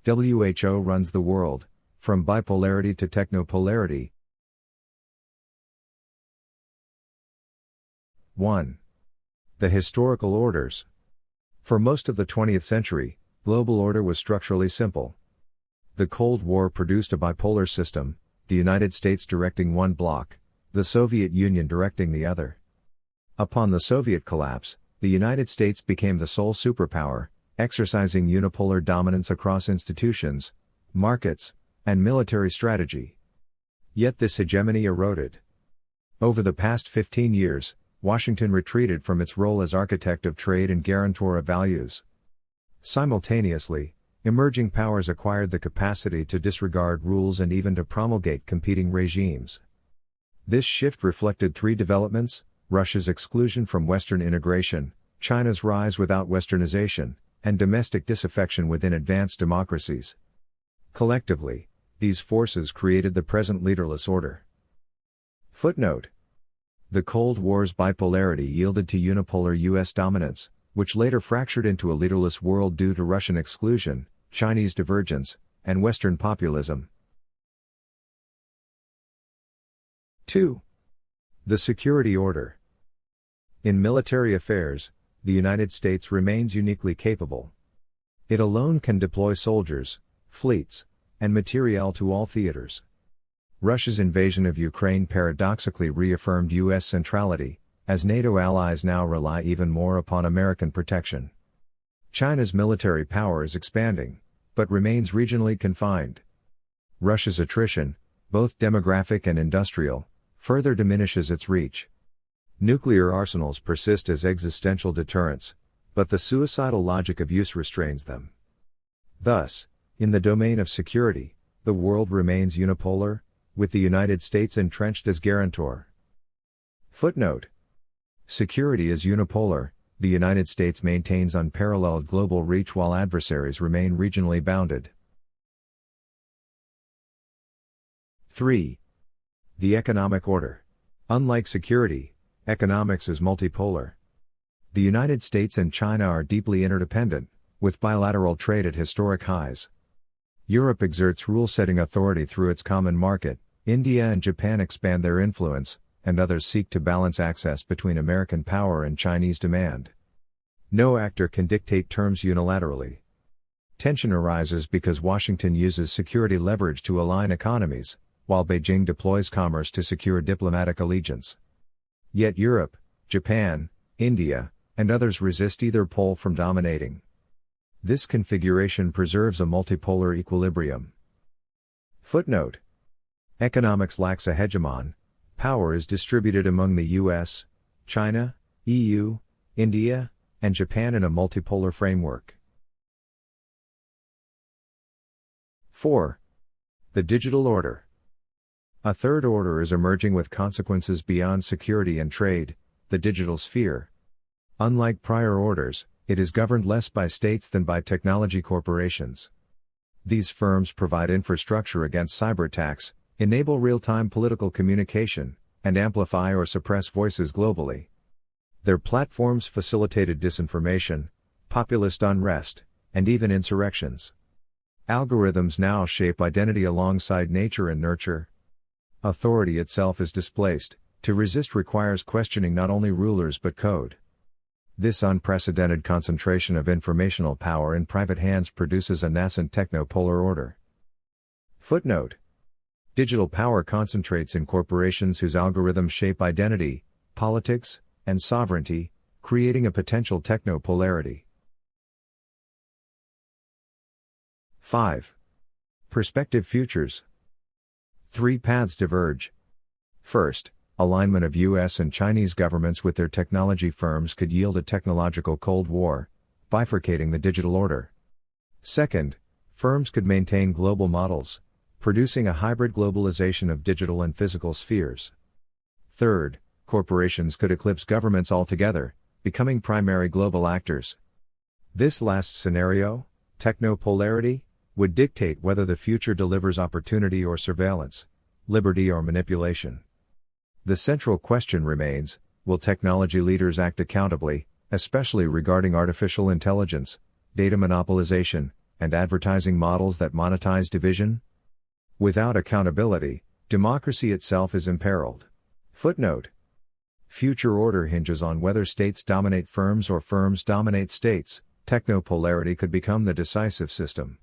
WHO runs the world, from bipolarity to technopolarity. 1. The historical orders. For most of the 20th century, global order was structurally simple. The Cold War produced a bipolar system, the United States directing one bloc, the Soviet Union directing the other. Upon the Soviet collapse, the United States became the sole superpower, exercising unipolar dominance across institutions, markets, and military strategy. Yet this hegemony eroded. Over the past 15 years, Washington retreated from its role as architect of trade and guarantor of values. Simultaneously, emerging powers acquired the capacity to disregard rules and even to promulgate competing regimes. This shift reflected three developments: Russia's exclusion from Western integration, China's rise without Westernization, and domestic disaffection within advanced democracies. Collectively, these forces created the present leaderless order. Footnote: the Cold War's bipolarity yielded to unipolar U.S. dominance, which later fractured into a leaderless world due to Russian exclusion, Chinese divergence, and Western populism. 2. The security order. In military affairs, the United States remains uniquely capable. It alone can deploy soldiers, fleets, and materiel to all theaters. Russia's invasion of Ukraine paradoxically reaffirmed U.S. centrality, as NATO allies now rely even more upon American protection. China's military power is expanding, but remains regionally confined. Russia's attrition, both demographic and industrial, further diminishes its reach. Nuclear arsenals persist as existential deterrents, but the suicidal logic of use restrains them. Thus, in the domain of security, the world remains unipolar, with the United States entrenched as guarantor. Footnote: security is unipolar, the United States maintains unparalleled global reach while adversaries remain regionally bounded. 3. The economic order. Unlike security, economics is multipolar. The United States and China are deeply interdependent, with bilateral trade at historic highs. Europe exerts rule-setting authority through its common market, India and Japan expand their influence, and others seek to balance access between American power and Chinese demand. No actor can dictate terms unilaterally. Tension arises because Washington uses security leverage to align economies, while Beijing deploys commerce to secure diplomatic allegiance. Yet Europe, Japan, India, and others resist either pole from dominating. This configuration preserves a multipolar equilibrium. Footnote: economics lacks a hegemon. Power is distributed among the US, China, EU, India, and Japan in a multipolar framework. 4. The digital order. A third order is emerging with consequences beyond security and trade, the digital sphere. Unlike prior orders, it is governed less by states than by technology corporations. These firms provide infrastructure against cyberattacks, enable real-time political communication, and amplify or suppress voices globally. Their platforms facilitated disinformation, populist unrest, and even insurrections. Algorithms now shape identity alongside nature and nurture. Authority itself is displaced. To resist requires questioning not only rulers but code. This unprecedented concentration of informational power in private hands produces a nascent technopolar order. Footnote: digital power concentrates in corporations whose algorithms shape identity, politics, and sovereignty, creating a potential technopolarity. 5. Prospective futures. Three paths diverge. First, alignment of US and Chinese governments with their technology firms could yield a technological Cold War, bifurcating the digital order. Second, firms could maintain global models, producing a hybrid globalization of digital and physical spheres. Third, corporations could eclipse governments altogether, becoming primary global actors. This last scenario, technopolarity, would dictate whether the future delivers opportunity or surveillance, liberty or manipulation. The central question remains, will technology leaders act accountably, especially regarding artificial intelligence, data monopolization, and advertising models that monetize division? Without accountability, democracy itself is imperiled. Footnote. Future order hinges on whether states dominate firms or firms dominate states. Technopolarity could become the decisive system.